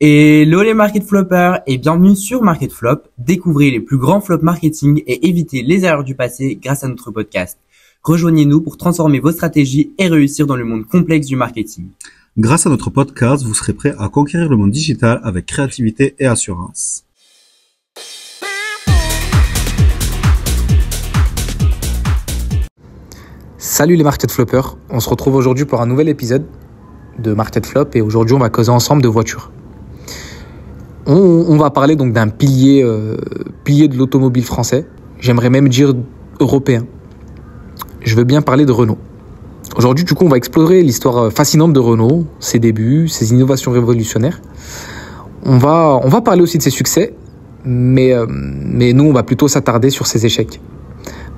Hello les market floppers et bienvenue sur Market Flop. Découvrez les plus grands flops marketing et évitez les erreurs du passé grâce à notre podcast. Rejoignez-nous pour transformer vos stratégies et réussir dans le monde complexe du marketing. Grâce à notre podcast, vous serez prêt à conquérir le monde digital avec créativité et assurance. Salut les market floppers, on se retrouve aujourd'hui pour un nouvel épisode de Market Flop et aujourd'hui on va causer ensemble de voitures. On va parler donc d'un pilier de l'automobile français, j'aimerais même dire européen. Je veux bien parler de Renault. Aujourd'hui, du coup, on va explorer l'histoire fascinante de Renault, ses débuts, ses innovations révolutionnaires. On va parler aussi de ses succès, mais nous, on va plutôt s'attarder sur ses échecs.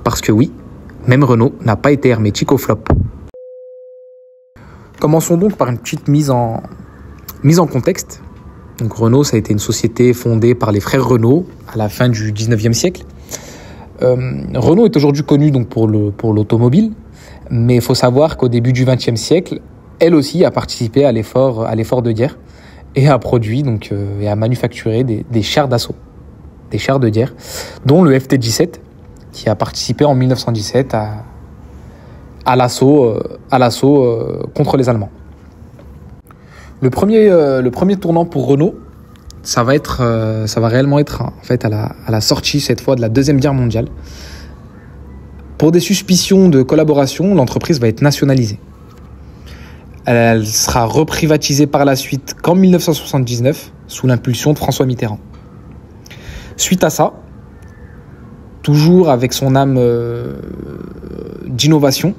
Parce que oui, même Renault n'a pas été hermétique au flop. Commençons donc par une petite mise en contexte. Donc Renault, ça a été une société fondée par les frères Renault à la fin du 19e siècle. Renault est aujourd'hui connue donc pour l'automobile, mais il faut savoir qu'au début du 20e siècle, elle aussi a participé à l'effort de guerre et a produit donc et a manufacturé des chars d'assaut, des chars de guerre, dont le FT-17 qui a participé en 1917 à l'assaut contre les Allemands. Le premier tournant pour Renault, ça va réellement être en fait à la sortie cette fois de la Deuxième Guerre mondiale. Pour des suspicions de collaboration, l'entreprise va être nationalisée. Elle sera reprivatisée par la suite qu'en 1979 sous l'impulsion de François Mitterrand. Suite à ça, toujours avec son âme d'innovation,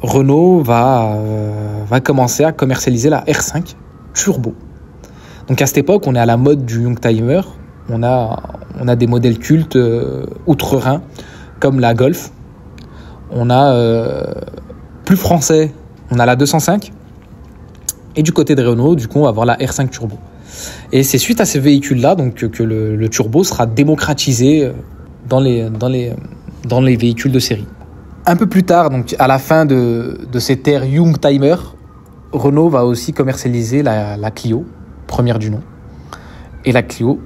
Renault va commencer à commercialiser la R5 Turbo. Donc à cette époque, on est à la mode du Youngtimer. On a des modèles cultes outre-Rhin comme la Golf. On a plus français, on a la 205. Et du côté de Renault, du coup, on va avoir la R5 Turbo. Et c'est suite à ces véhicules-là donc que le turbo sera démocratisé dans les véhicules de série. Un peu plus tard, donc à la fin de cette ère Youngtimer, Renault va aussi commercialiser la Clio, première du nom, et la Clio,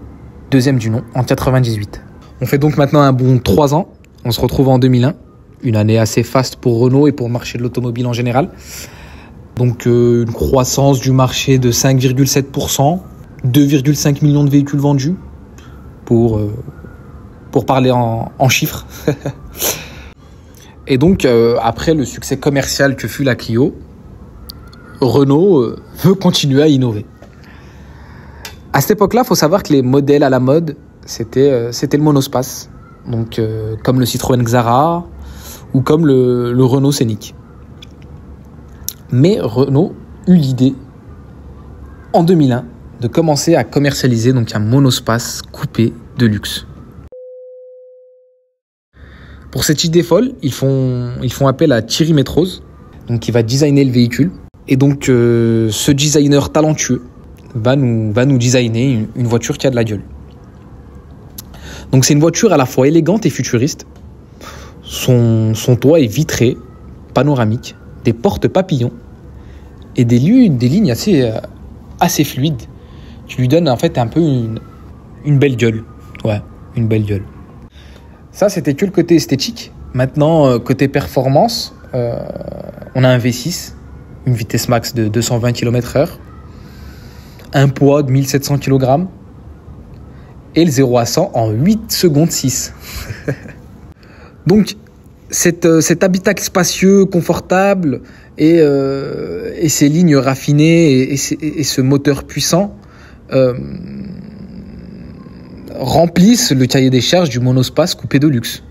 deuxième du nom, en 1998. On fait donc maintenant un bond 3 ans. On se retrouve en 2001, une année assez faste pour Renault et pour le marché de l'automobile en général. Donc une croissance du marché de 5,7%, 2,5 millions de véhicules vendus, pour parler en chiffres. Et donc, après le succès commercial que fut la Clio, Renault veut continuer à innover. À cette époque-là, il faut savoir que les modèles à la mode, c'était le monospace. Donc, comme le Citroën Xara ou comme le Renault Scénic. Mais Renault eut l'idée, en 2001, de commencer à commercialiser donc un monospace coupé de luxe. Pour cette idée folle, ils font appel à Thierry Métrose, donc qui va designer le véhicule. Et donc, ce designer talentueux va nous designer une voiture qui a de la gueule. Donc, c'est une voiture à la fois élégante et futuriste. Son toit est vitré, panoramique, des portes papillons et des lignes assez fluides qui lui donnent en fait un peu une belle gueule. Ouais, une belle gueule. Ça, c'était que le côté esthétique. Maintenant, côté performance, on a un V6, une vitesse max de 220 km/h, un poids de 1700 kg et le 0 à 100 en 8 secondes 6. Donc, cet habitacle spacieux, confortable et ces lignes raffinées et ce moteur puissant remplissent le cahier des charges du monospace coupé de luxe.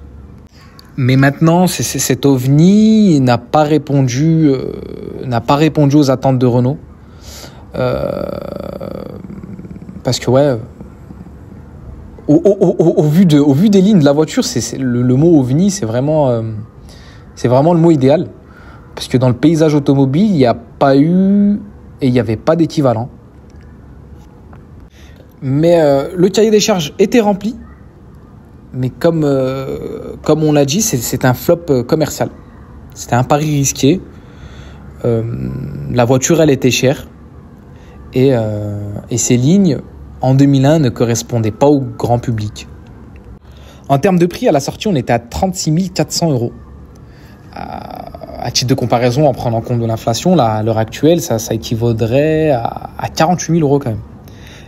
Mais maintenant, cet ovni n'a pas répondu aux attentes de Renault. Parce que ouais, au vu des lignes de la voiture, le mot ovni, c'est vraiment le mot idéal. Parce que dans le paysage automobile, il n'y a pas eu et il n'y avait pas d'équivalent. Mais le cahier des charges était rempli. Mais comme on l'a dit, c'est un flop commercial. C'était un pari risqué. La voiture, elle était chère. Et ces lignes, en 2001, ne correspondaient pas au grand public. En termes de prix, à la sortie, on était à 36 400 €. À titre de comparaison, en prenant compte de l'inflation, là, à l'heure actuelle, ça équivaudrait à 48 000 € quand même.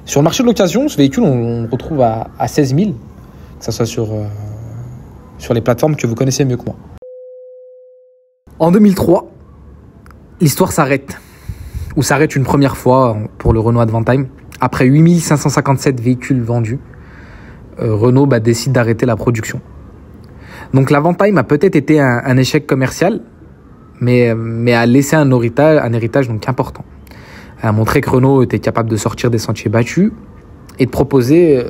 Sur le marché de l'occasion, ce véhicule, on le retrouve à 16 000, que ce soit sur les plateformes que vous connaissez mieux que moi. En 2003, l'histoire s'arrête. Ou s'arrête une première fois pour le Renault Advantime. Après 8 557 véhicules vendus, Renault décide d'arrêter la production. Donc l'Avantime a peut-être été un échec commercial, mais a laissé un héritage donc important. Elle a montré que Renault était capable de sortir des sentiers battus et de proposer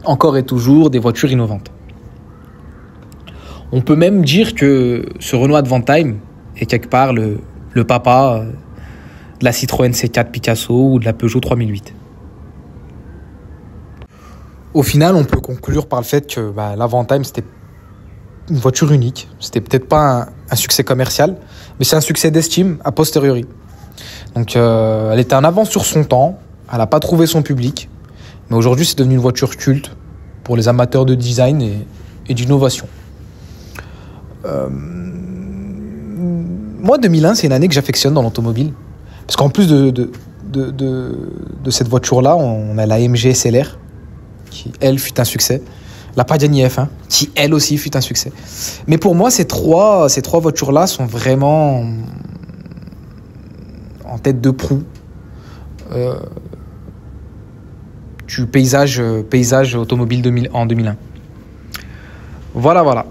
encore et toujours des voitures innovantes. On peut même dire que ce Renault Advantime est quelque part le papa de la Citroën C4 Picasso ou de la Peugeot 3008. Au final, on peut conclure par le fait que l'Avantime, c'était une voiture unique. C'était peut-être pas un succès commercial, mais c'est un succès d'estime a posteriori. Donc, elle était en avance sur son temps. Elle n'a pas trouvé son public. Mais aujourd'hui, c'est devenu une voiture culte pour les amateurs de design et d'innovation. Moi, 2001, c'est une année que j'affectionne dans l'automobile. Parce qu'en plus de cette voiture-là, on a la MG SLR, qui, elle, fut un succès. La Pagani F1, qui, elle aussi, fut un succès. Mais pour moi, ces trois voitures-là sont vraiment en tête de proue du paysage automobile en 2001. Voilà.